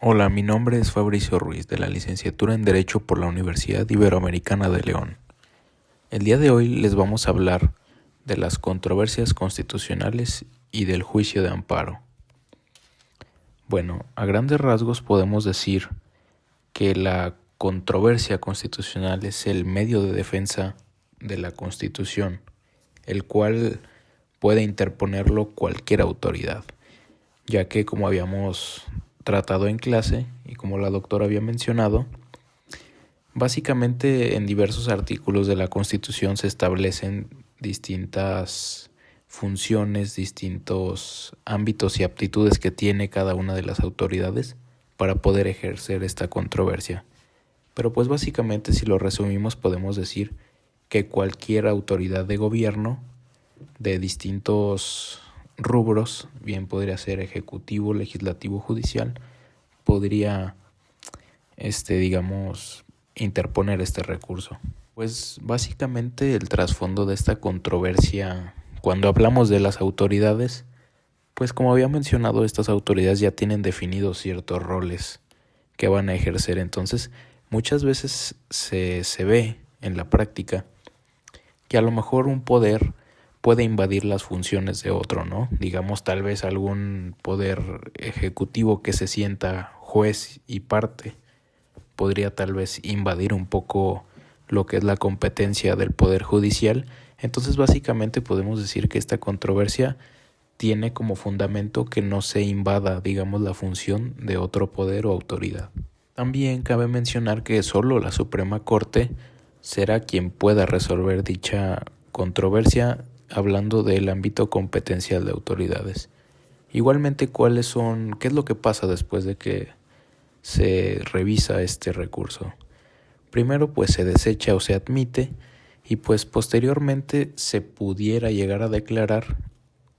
Hola, mi nombre es Fabricio Ruiz, de la licenciatura en Derecho por la Universidad Iberoamericana de León. El día de hoy les vamos a hablar de las controversias constitucionales y del juicio de amparo. Bueno, a grandes rasgos podemos decir que la controversia constitucional es el medio de defensa de la Constitución, el cual puede interponerlo cualquier autoridad, ya que como habíamos tratado en clase y como la doctora había mencionado, básicamente en diversos artículos de la Constitución se establecen distintas funciones, distintos ámbitos y aptitudes que tiene cada una de las autoridades para poder ejercer esta controversia. Pero pues básicamente, si lo resumimos, podemos decir que cualquier autoridad de gobierno de distintos rubros, bien podría ser ejecutivo, legislativo, judicial, podría, interponer este recurso. Pues básicamente el trasfondo de esta controversia, cuando hablamos de las autoridades, pues como había mencionado, estas autoridades ya tienen definidos ciertos roles que van a ejercer. Entonces, muchas veces se ve en la práctica que a lo mejor un poder puede invadir las funciones de otro, ¿no? Digamos, tal vez algún poder ejecutivo que se sienta juez y parte podría tal vez invadir un poco lo que es la competencia del poder judicial. Entonces, básicamente podemos decir que esta controversia tiene como fundamento que no se invada, digamos, la función de otro poder o autoridad. También cabe mencionar que solo la Suprema Corte será quien pueda resolver dicha controversia, hablando del ámbito competencial de autoridades. Igualmente, ¿qué es lo que pasa después de que se revisa este recurso? Primero, pues se desecha o se admite, y pues posteriormente se pudiera llegar a declarar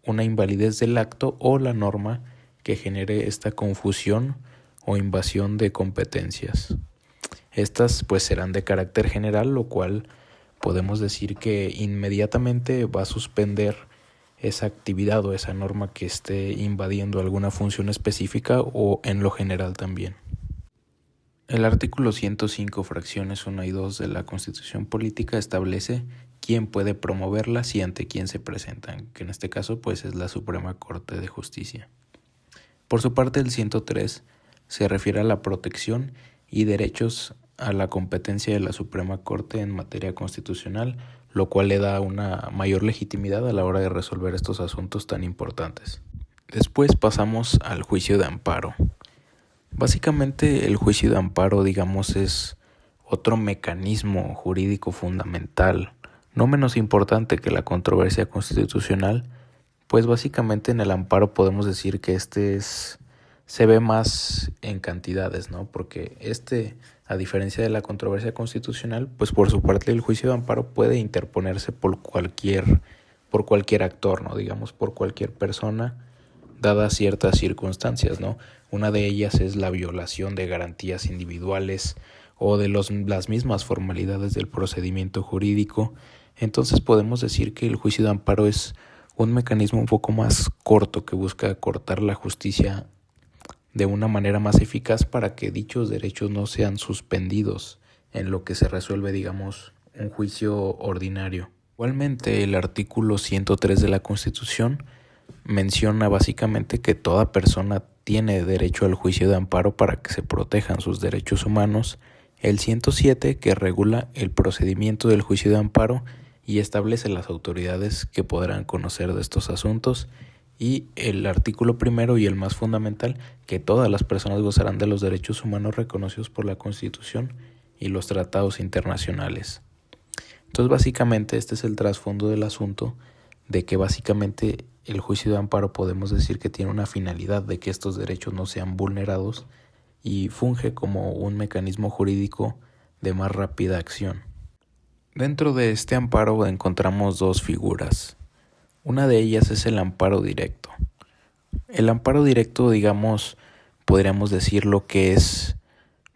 una invalidez del acto o la norma que genere esta confusión o invasión de competencias. Estas pues serán de carácter general, lo cual podemos decir que inmediatamente va a suspender esa actividad o esa norma que esté invadiendo alguna función específica o en lo general también. El artículo 105, fracciones 1 y 2 de la Constitución Política establece quién puede promoverlas y ante quién se presentan, que en este caso pues es la Suprema Corte de Justicia. Por su parte, el 103 se refiere a la protección y derechos a la competencia de la Suprema Corte en materia constitucional, lo cual le da una mayor legitimidad a la hora de resolver estos asuntos tan importantes. Después pasamos al juicio de amparo. Básicamente el juicio de amparo, digamos, es otro mecanismo jurídico fundamental, no menos importante que la controversia constitucional, pues básicamente en el amparo podemos decir que se ve más en cantidades, ¿no? Porque a diferencia de la controversia constitucional, pues por su parte el juicio de amparo puede interponerse por cualquier actor, ¿no? Digamos, por cualquier persona, dadas ciertas circunstancias, ¿no? Una de ellas es la violación de garantías individuales o de las mismas formalidades del procedimiento jurídico. Entonces podemos decir que el juicio de amparo es un mecanismo un poco más corto que busca cortar la justicia de una manera más eficaz para que dichos derechos no sean suspendidos en lo que se resuelve, digamos, un juicio ordinario. Igualmente, el artículo 103 de la Constitución menciona básicamente que toda persona tiene derecho al juicio de amparo para que se protejan sus derechos humanos. El 107, que regula el procedimiento del juicio de amparo y establece las autoridades que podrán conocer de estos asuntos. Y el artículo primero y el más fundamental, que todas las personas gozarán de los derechos humanos reconocidos por la Constitución y los tratados internacionales. Entonces básicamente este es el trasfondo del asunto, de que básicamente el juicio de amparo podemos decir que tiene una finalidad de que estos derechos no sean vulnerados y funge como un mecanismo jurídico de más rápida acción. Dentro de este amparo encontramos dos figuras. Una de ellas es el amparo directo. El amparo directo, digamos, podríamos decir lo que es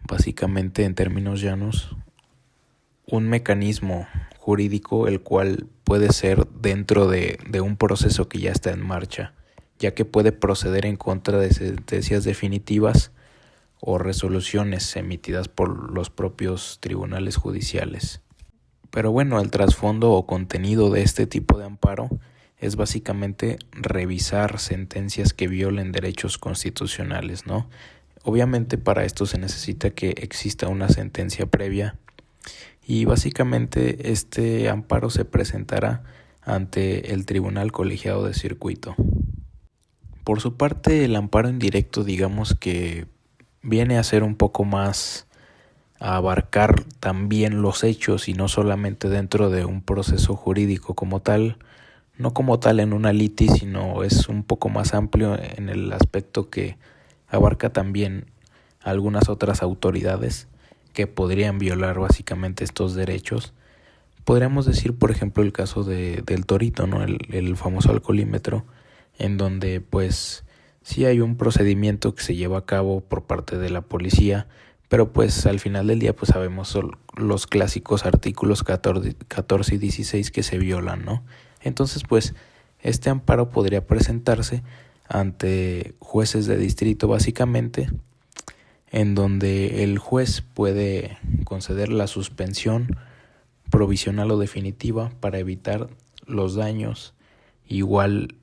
básicamente en términos llanos un mecanismo jurídico el cual puede ser dentro de un proceso que ya está en marcha, ya que puede proceder en contra de sentencias definitivas o resoluciones emitidas por los propios tribunales judiciales. Pero bueno, el trasfondo o contenido de este tipo de amparo es básicamente revisar sentencias que violen derechos constitucionales, ¿no? Obviamente para esto se necesita que exista una sentencia previa y básicamente este amparo se presentará ante el Tribunal Colegiado de Circuito. Por su parte, el amparo indirecto, digamos que viene a ser un poco más a abarcar también los hechos y no solamente dentro de un proceso jurídico como tal, no como tal en una litis, sino es un poco más amplio en el aspecto que abarca también algunas otras autoridades que podrían violar básicamente estos derechos. Podríamos decir, por ejemplo, el caso del Torito, ¿no? El famoso alcoholímetro, en donde pues sí hay un procedimiento que se lleva a cabo por parte de la policía, pero pues al final del día pues sabemos los clásicos artículos 14 y 16 que se violan, ¿no? Entonces pues este amparo podría presentarse ante jueces de distrito básicamente, en donde el juez puede conceder la suspensión provisional o definitiva para evitar los daños, igual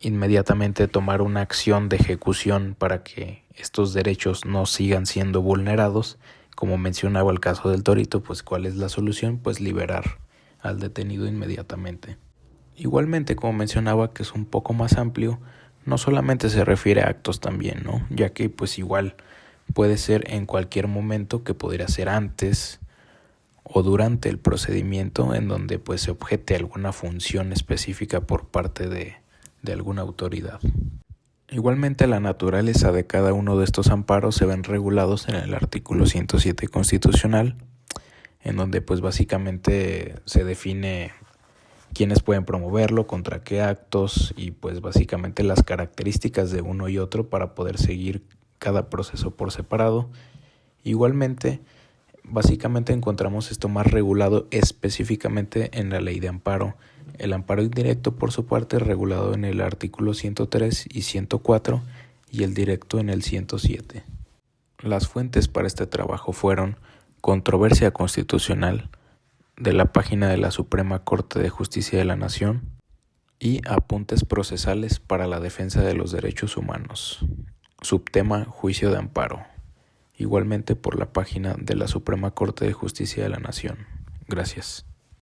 inmediatamente tomar una acción de ejecución para que estos derechos no sigan siendo vulnerados. Como mencionaba el caso del Torito, pues ¿cuál es la solución? Pues liberar al detenido inmediatamente. Igualmente, como mencionaba, que es un poco más amplio, no solamente se refiere a actos también, ¿no? Ya que pues igual puede ser en cualquier momento, que podría ser antes o durante el procedimiento en donde pues se objete alguna función específica por parte de alguna autoridad. Igualmente, la naturaleza de cada uno de estos amparos se ven regulados en el artículo 107 constitucional, en donde pues básicamente se define quiénes pueden promoverlo, contra qué actos y pues básicamente las características de uno y otro para poder seguir cada proceso por separado. Igualmente, básicamente encontramos esto más regulado específicamente en la ley de amparo. El amparo indirecto, por su parte, regulado en el artículo 103 y 104 y el directo en el 107. Las fuentes para este trabajo fueron Controversia Constitucional, de la página de la Suprema Corte de Justicia de la Nación, y Apuntes Procesales para la Defensa de los Derechos Humanos, subtema Juicio de Amparo, igualmente por la página de la Suprema Corte de Justicia de la Nación. Gracias.